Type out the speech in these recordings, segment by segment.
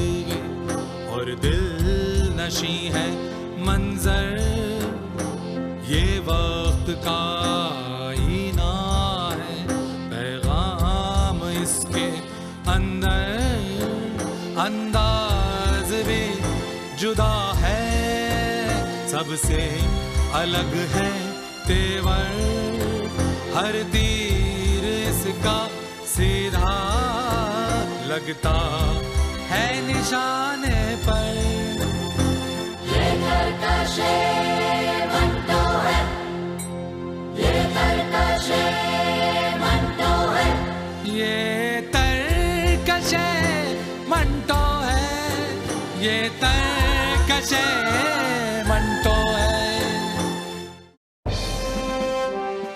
ये और दिल नशी है मंजर, ये वक्त का आईना है, पैगाम इसके अंदर, अंदाज भी जुदा है, सबसे अलग है तेवर, हर तीर इसका सीधा लगता है निशाने पर। ये तरकशे मंटो है, ये तरकशे मंटो है, ये तरकशे मंटो है, ये तरकशे मंटो है।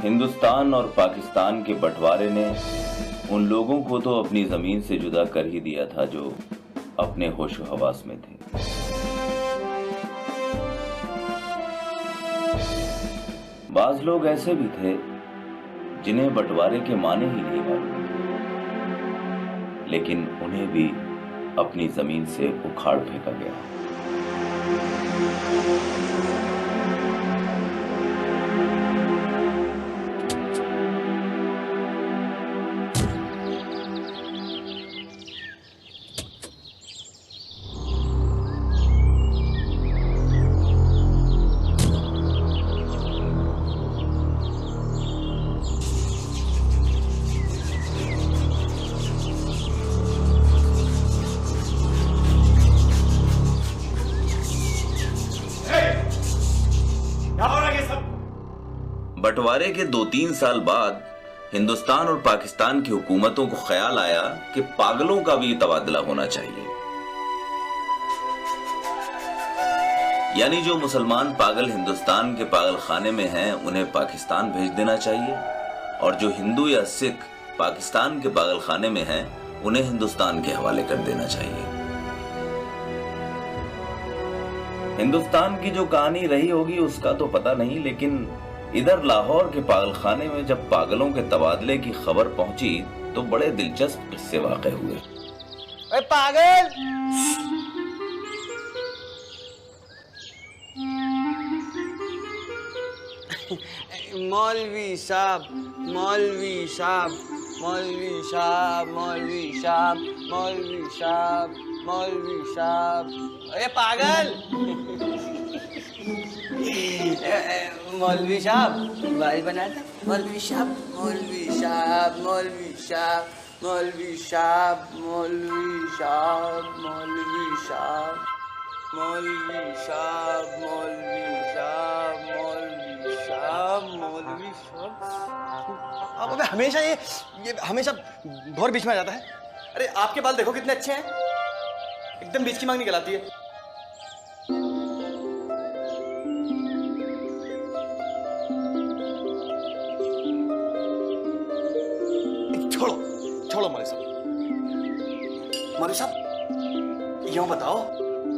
हिंदुस्तान और पाकिस्तान के बंटवारे ने उन लोगों को तो अपनी जमीन से जुदा कर ही दिया था जो अपने होशो हवास में थे। बाज लोग ऐसे भी थे जिन्हें बंटवारे के माने ही नहीं मालूम, लेकिन उन्हें भी अपनी जमीन से उखाड़ फेंका गया। बंटवारे के 2-3 साल बाद हिंदुस्तान और पाकिस्तान की हुकूमतों को ख्याल आया कि पागलों का भी तबादला होना चाहिए, यानी जो मुसलमान पागल हिंदुस्तान के पागल खाने में हैं उन्हें पाकिस्तान भेज देना चाहिए, और जो हिंदू या सिख पाकिस्तान के पागल खाने में हैं उन्हें हिंदुस्तान के हवाले कर देना चाहिए। हिंदुस्तान की जो कहानी रही होगी उसका तो पता नहीं, लेकिन इधर लाहौर के पागल खाने में जब पागलों के तबादले की खबर पहुंची तो बड़े दिलचस्प किस्से वाक़े हुए। अरे पागल! मौलवी साहब, मौलवी साहब, मौलवी साहब, मौलवी साहब, मौलवी साहब, मौलवी साहब। अरे पागल! मौलवी साहब बाल बनाता, मौलवी साहब, मौलवी साहब, मौलवी साहब, मौलवी साहब, मौलवी साहब, मौलवी साहब, मौलवी साहब, मौलवी साहब, मौलवी साहब, मौलवी साहब। अब हमेशा ये हमेशा बहुत बीच में आ जाता है। अरे आपके बाल देखो कितने अच्छे हैं, एकदम बीच की मांग निकल आती है। छोड़ो मौलवी साहब। मौलवी साहब यूं बताओ,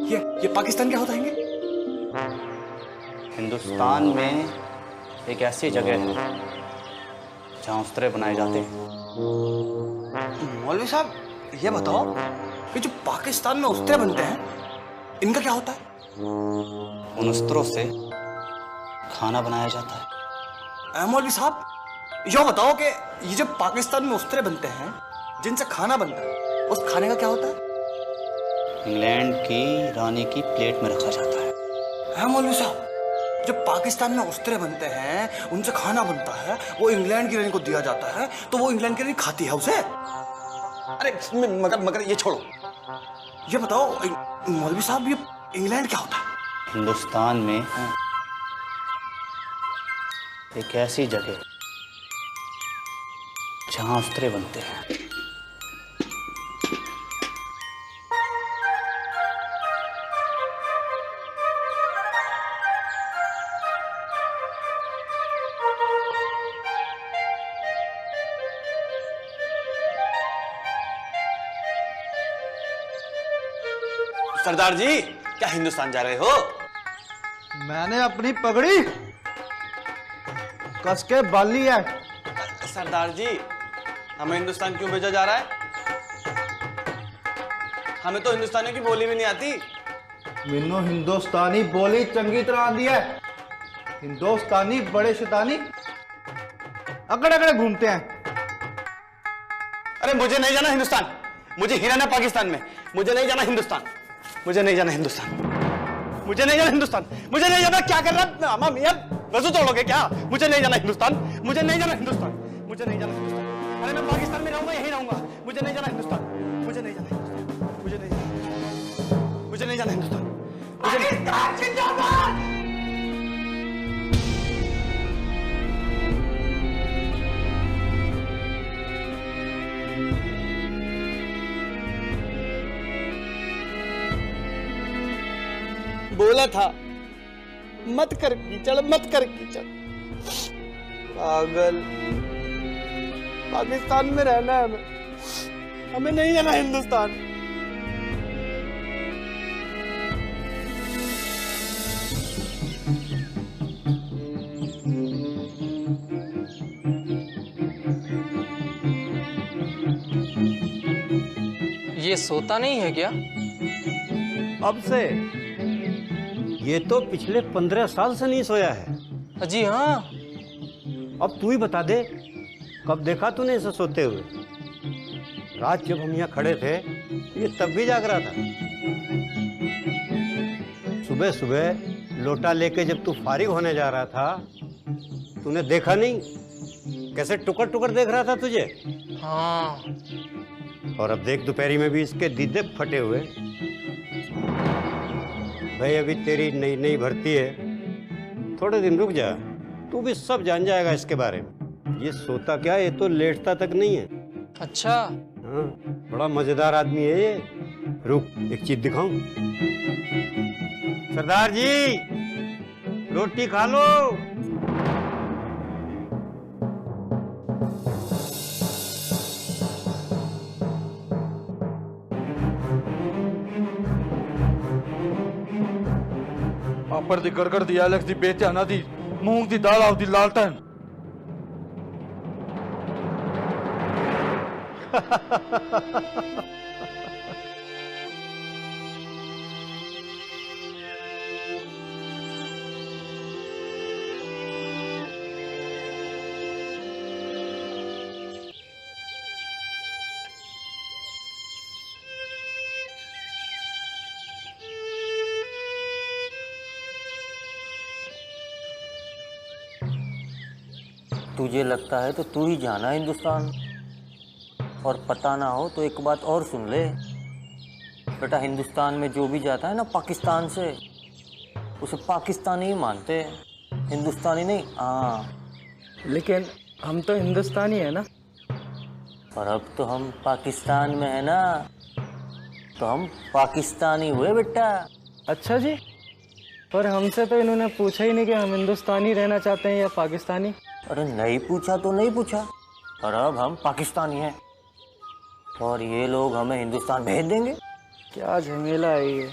ये पाकिस्तान क्या होता है? हिंदुस्तान में एक ऐसी जगह है जहां उस्तरे बनाए जाते हैं। मौलवी साहब ये बताओ कि जो पाकिस्तान में उस्तरे बनते हैं इनका क्या होता है? उन उस्तरों से खाना बनाया जाता है। मौलवी साहब यो बताओ कि ये जो पाकिस्तान में उस्तरे बनते हैं जिनसे खाना बनता है उस खाने का क्या होता है? इंग्लैंड की रानी की प्लेट में रखा जाता है। मौलवी साहब जो पाकिस्तान में उस्तरे बनते हैं उनसे खाना बनता है, वो इंग्लैंड की रानी को दिया जाता है, तो वो इंग्लैंड की रानी खाती है उसे? अरे मगर ये छोड़ो, ये बताओ मौलवी साहब ये इंग्लैंड क्या होता है? हिंदुस्तान में एक ऐसी जगह जहां उस्तरे बनते हैं। सरदार जी क्या हिंदुस्तान जा रहे हो? मैंने अपनी पगड़ी कस के बांध ली है। सरदार जी हमें हिंदुस्तान क्यों भेजा जा रहा है? हमें तो हिंदुस्तानियों की बोली भी नहीं आती। मैनू हिंदुस्तानी बोली चंगी तरह आती है। हिंदुस्तानी बड़े शैतानी अकड़ अकड़ घूमते हैं। अरे मुझे नहीं जाना हिंदुस्तान, मुझे ही रहना पाकिस्तान में। मुझे नहीं जाना हिंदुस्तान, मुझे नहीं जाना हिंदुस्तान, मुझे नहीं जाना हिंदुस्तान, मुझे नहीं जाना। क्या कर रहा है मियां, वजू तोड़ोगे क्या? मुझे नहीं जाना हिंदुस्तान, मुझे नहीं जाना हिंदुस्तान, मुझे नहीं जाना हिंदुस्तान। अरे मैं पाकिस्तान में रहूंगा, यहीं रहूंगा। मुझे नहीं जाना हिंदुस्तान, मुझे नहीं जाना हिंदुस्तान, मुझे नहीं जाना, मुझे नहीं जाना हिंदुस्तान, मुझे नहीं। बोला था मत कर कीचड़, मत कर कीचड़। पागल, पाकिस्तान में रहना है हमें, हमें नहीं जाना हिंदुस्तान। ये सोता नहीं है क्या? अब से? ये तो पिछले 15 साल से नहीं सोया है। जी हाँ। अब तू ही बता दे, कब देखा तूने इसे सोते हुए? रात जब हम यहाँ खड़े थे ये तब भी जाग रहा था। सुबह सुबह लोटा लेके जब तू फारिग होने जा रहा था, तूने देखा नहीं कैसे टुकर टुकर देख रहा था तुझे? हाँ। और अब देख दोपहरी में भी इसके दीदे फटे हुए। भाई अभी तेरी नई नई भर्ती है, थोड़े दिन रुक जा, तू भी सब जान जाएगा इसके बारे में। ये सोता क्या, ये तो लेटता तक नहीं है। अच्छा। हाँ, बड़ा मजेदार आदमी है ये। रुक एक चीज दिखाऊं? सरदार जी रोटी खा लो। पापड़ दी गड़गड़ दी एलेक्स दी बेचाना दी मूंग दी दाल आव दी लालटन। तुझे लगता है तो तू ही जाना हिंदुस्तान, और पता ना हो तो एक बात और सुन ले बेटा, हिंदुस्तान में जो भी जाता है ना पाकिस्तान से, उसे पाकिस्तानी ही मानते हैं, हिंदुस्तानी नहीं। हाँ लेकिन हम तो हिंदुस्तानी है ना। और अब तो हम पाकिस्तान में है ना, तो हम पाकिस्तानी हुए बेटा। अच्छा जी, पर हमसे तो इन्होंने पूछा ही नहीं कि हम हिंदुस्तानी रहना चाहते हैं या पाकिस्तानी। अरे नहीं पूछा तो नहीं पूछा, पर अब हम पाकिस्तानी हैं और ये लोग हमें हिंदुस्तान भेज देंगे। क्या झमेला है ये।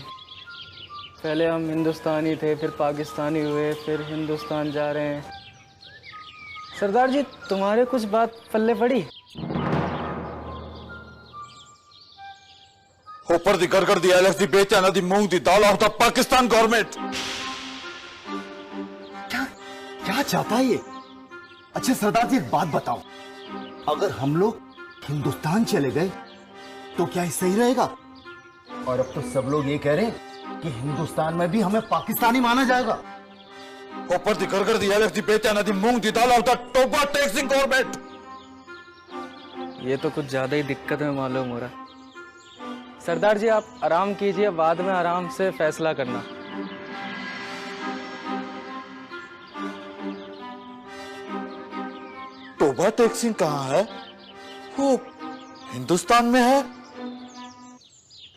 पहले हम हिंदुस्तानी थे, फिर पाकिस्तानी हुए, फिर हिंदुस्तान जा रहे हैं। सरदार जी तुम्हारे कुछ बात पल्ले पड़ी? ऊपर दी गड़गड़ दी एलेक्स दी बेचाना दी मूंग दी दाल आव दा पाकिस्तान गवर्नमेंट। क्या चाहता है ये? अच्छा सरदार जी एक बात बताओ, अगर हम लोग हिंदुस्तान चले गए तो क्या ये सही रहेगा? और अब तो सब लोग ये कह रहे हैं कि हिंदुस्तान में भी हमें पाकिस्तानी माना जाएगा। ऊपर दी गड़गड़ दी एलेक्स दी बेचाना दी मूंग दी दाल आव दा टोबा टैक्सिंग गवर्नमेंट। ये तो कुछ ज्यादा ही दिक्कत में मालूम हो रहा। सरदार जी आप आराम कीजिए, बाद में आराम से फैसला करना। टोबा टैक्सिंग कहाँ है? वो हिंदुस्तान में है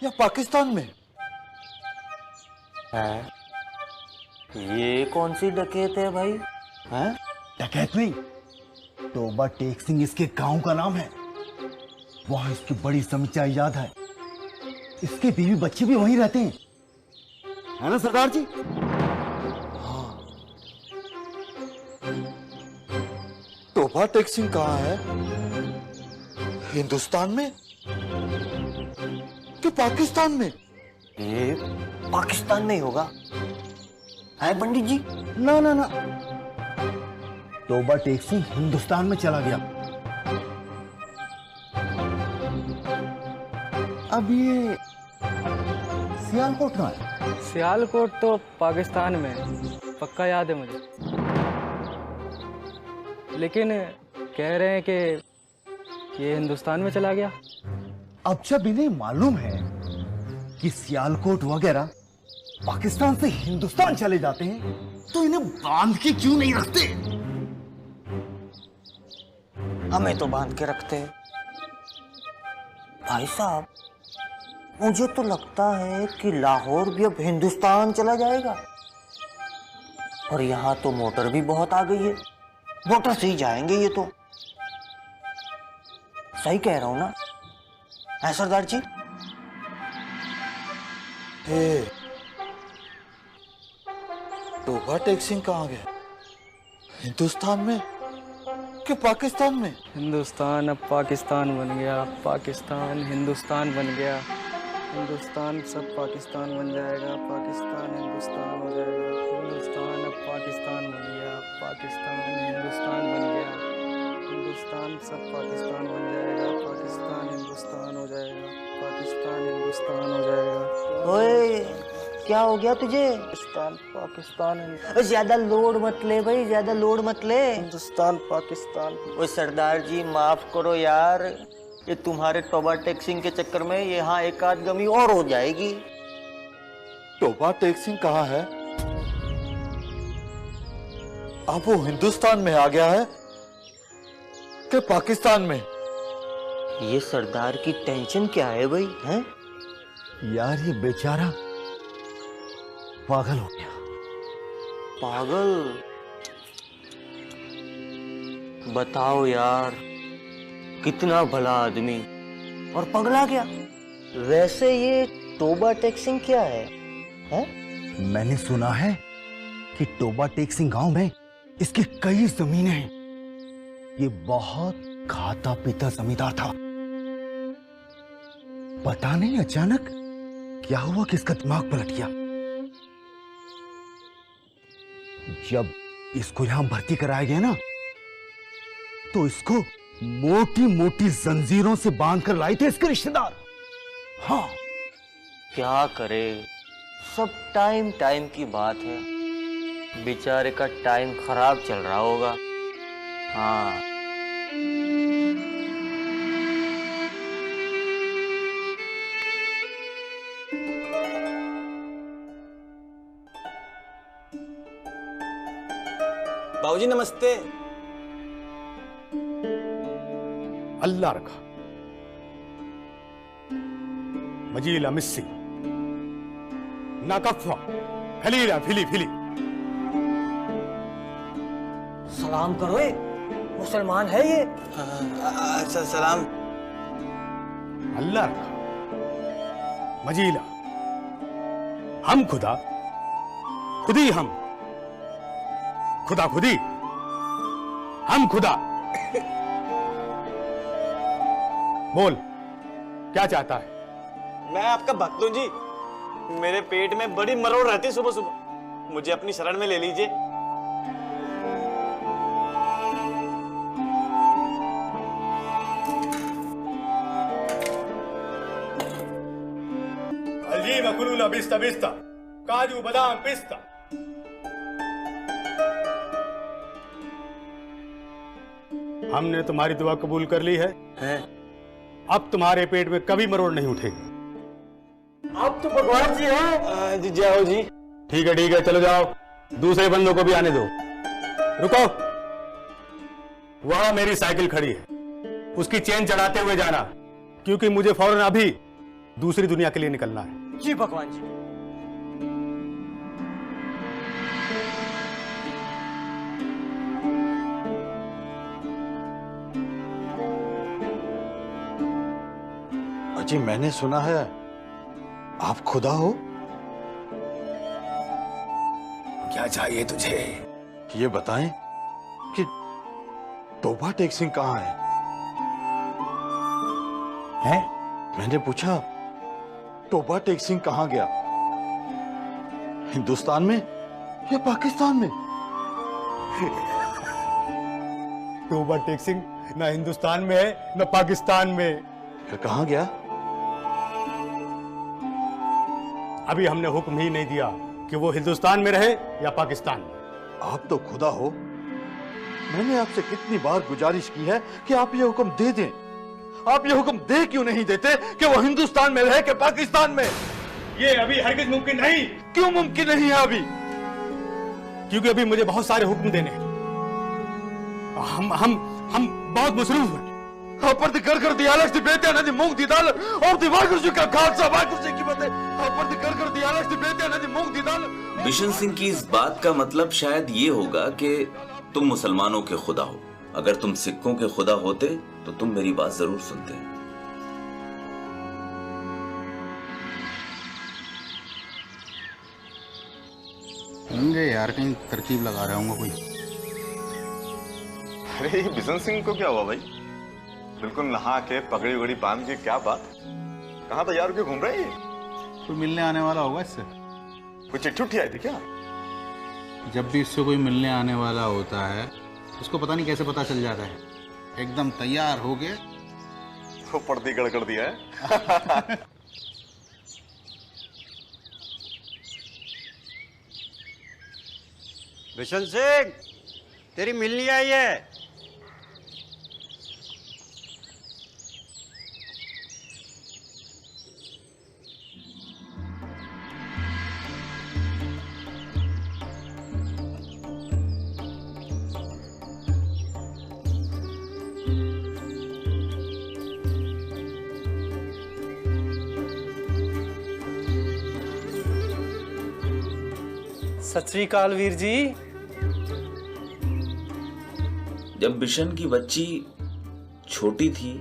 या पाकिस्तान में? है? ये कौन सी डकैत है भाई? हैं? डकैत नहीं, टोबा टेक्सिंग इसके गांव का नाम है। वहां इसकी बड़ी समीक्षा याद है। इसके बीवी बच्चे भी वहीं रहते हैं, है ना सरदार जी? टोबा टैक्सिंग कहाँ है? हिंदुस्तान में कि पाकिस्तान में? ये पाकिस्तान में ही होगा, है पंडित जी? ना ना ना, तोबा टेक सिंह हिंदुस्तान में चला गया। अब ये सियालकोट कहाँ है? सियालकोट तो पाकिस्तान में है, पक्का याद है मुझे। लेकिन कह रहे हैं कि ये हिंदुस्तान में चला गया। अब जब इन्हें मालूम है कि सियालकोट वगैरह पाकिस्तान से हिंदुस्तान चले जाते हैं, तो इन्हें बांध के क्यों नहीं रखते? हमें तो बांध के रखते हैं। भाई साहब, मुझे तो लगता है कि लाहौर भी अब हिंदुस्तान चला जाएगा। और यहाँ तो मोटर भी बहुत आ गई है, मोटर से ही जाएंगे ये तो। सही कह रहा हूं ना, है सरदार जी? तोबा टेक सिंह कहाँ गया? हिंदुस्तान में कि पाकिस्तान में? हिंदुस्तान अब पाकिस्तान बन गया, पाकिस्तान हिंदुस्तान बन गया, हिंदुस्तान सब पाकिस्तान बन जाएगा, पाकिस्तान हिंदुस्तान हो जाएगा, हिंदुस्तान अब पाकिस्तान बन गया, पाकिस्तान हिंदुस्तान बन गया, हिंदुस्तान सब पाकिस्तान बन जाएगा, पाकिस्तान हिंदुस्तान हो जाएगा, पाकिस्तान हिंदुस्तान हो जाएगा। ओए, क्या हो गया तुझे? पाकिस्तान पाकिस्तान ज्यादा लोड मत ले भाई, ज्यादा लोड मत ले। हिंदुस्तान पाकिस्तान। ओए सरदार जी, माफ करो यार, ये तुम्हारे तोबा टेक सिंह के चक्कर में यहाँ एक आध गमी और हो जाएगी। तोबा टेक सिंह कहाँ है? अब वो हिंदुस्तान में आ गया है कि पाकिस्तान में? ये सरदार की टेंशन क्या है भाई? हैं? यार ये बेचारा पागल हो गया। पागल? बताओ यार, कितना भला आदमी और पगला गया। वैसे ये तोबा टेक सिंह क्या है? मैंने सुना है कि तोबा टेक सिंह गांव में इसकी कई जमीनें हैं। ये बहुत खाता पीता जमींदार था। पता नहीं अचानक क्या हुआ कि इसका दिमाग पलट गया। जब इसको यहां भर्ती कराया गया ना, तो इसको मोटी मोटी जंजीरों से बांध कर लाए थे इसके रिश्तेदार। हाँ, क्या करे, सब टाइम टाइम की बात है। बेचारे का टाइम खराब चल रहा होगा। हाँ, बाबूजी नमस्ते। अल्लाह रखा। मजीला मिस्सी नाकफा खलीला फिली फिली। सलाम करो, ये मुसलमान है ये। अच्छा सलाम। अल्लाह रखा। मजीला हम खुदा, खुदी हम, खुदा खुदी हम खुदा। बोल क्या चाहता है? मैं आपका भक्त हूं जी। मेरे पेट में बड़ी मरोड़ रहती सुबह सुबह, मुझे अपनी शरण में ले लीजिए। अलजी मखलूला बिस्ता बिस्ता काजू बादाम पिस्ता। हमने तुम्हारी दुआ कबूल कर ली है। अब तुम्हारे पेट में कभी मरोड़ नहीं उठेगी। आप तो भगवान जी हैं। जी जाओ जी। ठीक है, चलो जाओ। दूसरे बंदों को भी आने दो। रुको, वहां मेरी साइकिल खड़ी है, उसकी चेन चढ़ाते हुए जाना, क्योंकि मुझे फौरन अभी दूसरी दुनिया के लिए निकलना है। जी भगवान जी। अजी मैंने सुना है आप खुदा हो। क्या चाहिए तुझे? ये बताएं कि तोबा टेक सिंह कहाँ है? हैं? मैंने पूछा तोबा टेक सिंह कहां गया? हिंदुस्तान में या पाकिस्तान में? तोबा टेक सिंह ना हिंदुस्तान में है ना पाकिस्तान में। फिर कहां गया? अभी हमने हुक्म ही नहीं दिया कि वो हिंदुस्तान में रहे या पाकिस्तान में। आप तो खुदा हो, मैंने आपसे कितनी बार गुजारिश की है कि आप ये हुक्म दे दें। आप ये हुक्म दे क्यों नहीं देते कि वो हिंदुस्तान में रहे कि पाकिस्तान में? ये अभी हरगिज मुमकिन नहीं। क्यों मुमकिन नहीं है अभी? क्योंकि अभी मुझे बहुत सारे हुक्म देने हैं। हम बहुत मसरूफ हैं। पर कर दिया अलग से बेटे ना दी मूंग दी दाल और दी वाहिगुरू जी का खालसा वाहिगुरू जी की बातें। पर कर दिया अलग से बेटे ना दी मूंग दी दाल। बिशन सिंह की इस बात का मतलब शायद ये होगा कि तुम मुसलमानों के खुदा हो। अगर तुम सिखों के खुदा होते तो तुम मेरी बात जरूर सुनते। होंगे यार, कहीं तरकीब लगा रहा हूँ कोई। अरे ये बिशन सिंह को क्या हुआ भाई? बिल्कुल नहा के पगड़ी वगड़ी बांध के, क्या बात? कहाँ तैयार होके घूम रहे हैं? कोई मिलने आने वाला होगा इससे। कोई चिट्ठी उठी आई थी क्या? जब भी इससे कोई मिलने आने वाला होता है उसको पता नहीं कैसे पता चल जाता है, एकदम तैयार हो गए तो पर्दी गड़ कर दिया है। बिशन सिंह, तेरी मिलनी आई है। सत श्री अकाल वीर जी। जब बिशन की बच्ची छोटी थी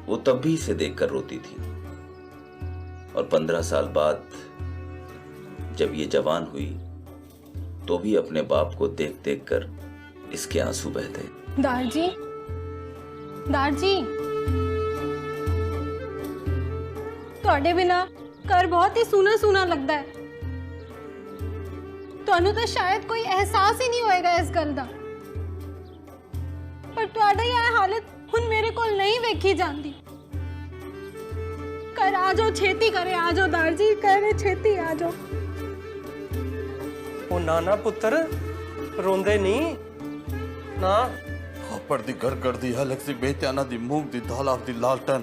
वो तब भी इसे देखकर रोती थी, और 15 साल बाद जब ये जवान हुई तो भी अपने बाप को देख देख कर इसके आंसू बहते। दारजी, दारजी, ਤੁਹਾਡੇ बिना घर बहुत ही सूना सूना लगता है। ਤੁਹਾਨੂੰ ਤਾਂ शायद कोई एहसास ही नहीं होएगा इस गल ਦਾ, पर ਤੁਹਾਡੀ ਇਹ हालत ਹੁਣ मेरे कोल नहीं वेखी जाती। कर आ जाओ, छेती करे आ जाओ दारजी, करे छेती आ जाओ। ओ नाना पुत्र रोंदे नहीं ना। ऊपर दी घर कर दी हलक सी बेत्याना दी मूंग दी दाल ऑफ दी लालटन।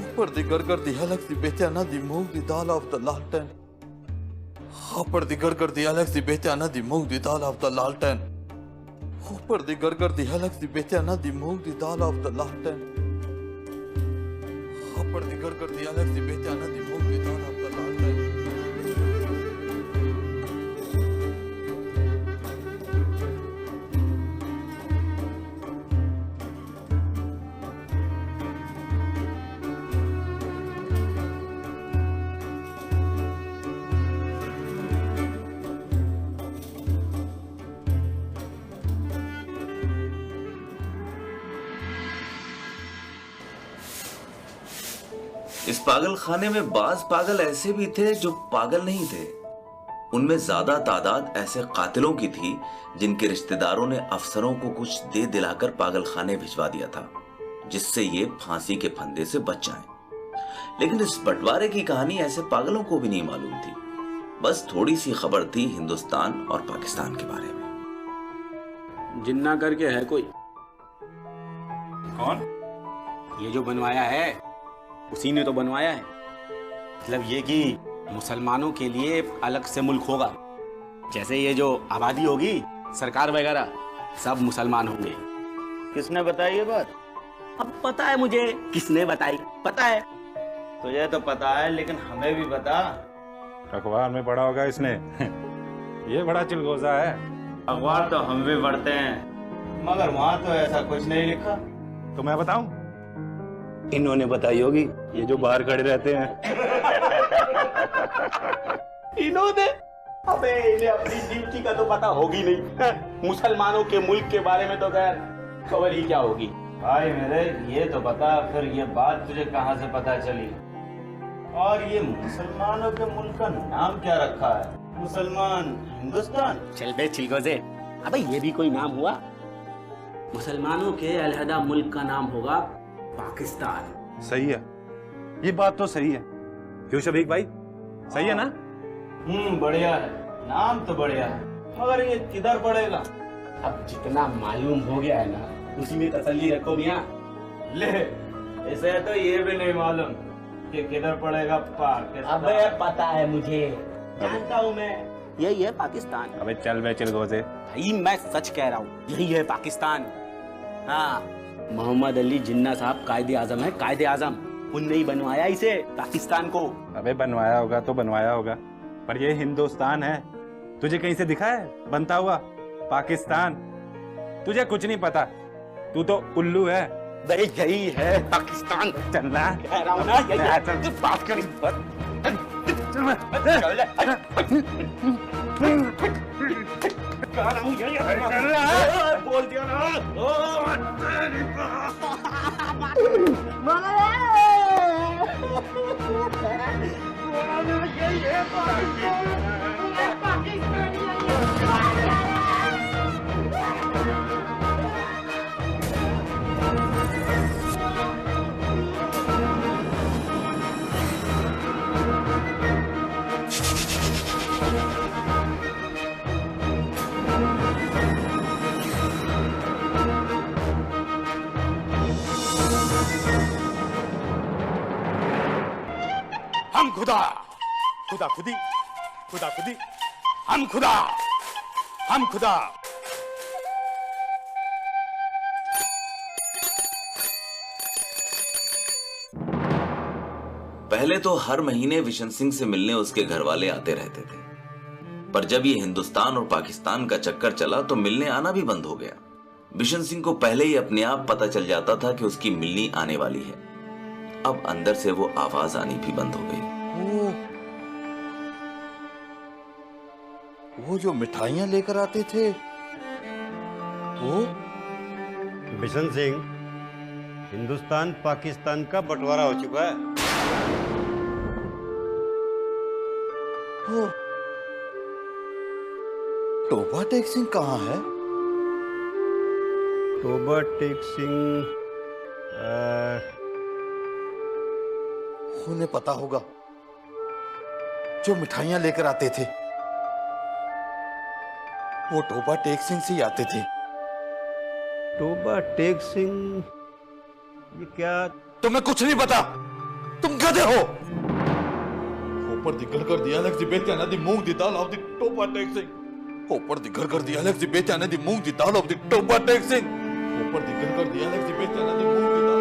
ऊपर दी घर कर दी हलक सी बेत्याना दी मूंग दी दाल ऑफ द लालटन। ऊपर दी घर कर दी हलक सी बेत्याना दी मूंग दी दाल ऑफ द लालटन। ऊपर दी घर कर दी हलक सी बेत्याना दी मूंग दी दाल ऑफ द लालटन। ऊपर दी घर कर दी हलक सी बेत्याना दी मूंग दी दाल ऑफ द लालटन। इस पागल खाने में बाज पागल ऐसे भी थे जो पागल नहीं थे। उनमें ज्यादा तादाद ऐसे कातिलों की थी जिनके रिश्तेदारों ने अफसरों को कुछ दे दिलाकर पागल खाने भिजवा दिया था, जिससे ये फांसी के फंदे से बच जाएं। लेकिन इस बंटवारे की कहानी ऐसे पागलों को भी नहीं मालूम थी। बस थोड़ी सी खबर थी हिंदुस्तान और पाकिस्तान के बारे में। जिन्ना करके है कोई। कौन? ये जो बनवाया है उसी ने तो बनवाया है। मतलब ये कि मुसलमानों के लिए अलग से मुल्क होगा, जैसे ये जो आबादी होगी सरकार वगैरह सब मुसलमान होंगे। किसने बताई ये बात? अब पता है मुझे किसने बताई, पता है तुझे तो पता है, लेकिन हमें भी बता। अखबार में पढ़ा होगा इसने। ये बड़ा चिलगोजा है। अखबार तो हम भी पढ़ते हैं, मगर वहाँ तो ऐसा कुछ नहीं लिखा। तो मैं बताऊं? इन्होंने बताई होगी, ये जो बाहर खड़े रहते हैं। इन्होंने? अबे इन्हें अपनी ड्यूटी का तो पता होगी नहीं। मुसलमानों के मुल्क के बारे में तो खैर खबर ही क्या होगी। भाई मेरे ये तो बता, फिर ये बात तुझे कहाँ से पता चली? और ये मुसलमानों के मुल्क का नाम क्या रखा है? मुसलमान हिंदुस्तान। चल बे चिलगोजे, अबे ये भी कोई नाम हुआ? मुसलमानों के अलहदा मुल्क का नाम होगा पाकिस्तान। सही है, ये बात तो सही है। क्यों शबीक भाई, सही है ना? बढ़िया है, नाम तो बढ़िया है, मगर ये किधर पड़ेगा? अब जितना मालूम हो गया है ना, उसी में तसल्ली रखो मियां। ले, इसे तो ये भी नहीं मालूम कि किधर पड़ेगा पाकिस्तान। अबे पता है मुझे, जानता हूँ मैं, यही है पाकिस्तान। अबे चल बे चिलगोजे। भाई मैं सच कह रहा हूँ, यही है पाकिस्तान। हाँ, मोहम्मद अली जिन्ना साहब कायदे आजम है, कायदे आजम। उनने ही बनवाया इसे, पाकिस्तान को। अबे बनवाया होगा तो बनवाया होगा, पर ये हिंदुस्तान है। तुझे कहीं से दिखा है बनता हुआ पाकिस्तान? तुझे कुछ नहीं पता, तू तो उल्लू है। भाई यही है पाकिस्तान। चलना कह रहा हूँ ना, यही है। बात करी बोल दिया ना। हम खुदा, खुदा खुदी, खुदा खुदी, हम खुदा, हम खुदा। पहले तो हर महीने बिशन सिंह से मिलने उसके घर वाले आते रहते थे, पर जब ये हिंदुस्तान और पाकिस्तान का चक्कर चला तो मिलने आना भी बंद हो गया। बिशन सिंह को पहले ही अपने आप पता चल जाता था कि उसकी मिलनी आने वाली है। अब अंदर से वो आवाज आनी भी बंद हो गई। वो जो मिठाइयां लेकर आते थे, वो बिशन सिंह, हिंदुस्तान पाकिस्तान का बंटवारा हो चुका है। टोबा टेक सिंह कहाँ है? टोबा टेक सिंह उन्हें पता होगा, जो मिठाइयां लेकर आते थे वो टोबा टेक सिंह से ही आते थे। टोबा टेक सिंह, ये क्या? तुम्हें कुछ नहीं पता, तुम गधे हो। ऊपर दी घर कर दिया अलग सी बेटियां ना दी मूंग दी दाल ऑफ दी टोबा टेक सिंह। ऊपर दी घर कर दिया अलग सी बेटियां ना दी मूंग दी दाल ऑफ दी टोबा टेक सिंह। ऊपर दी घर कर दिया अलग सी बेटियां ना दी मूंग दी दाल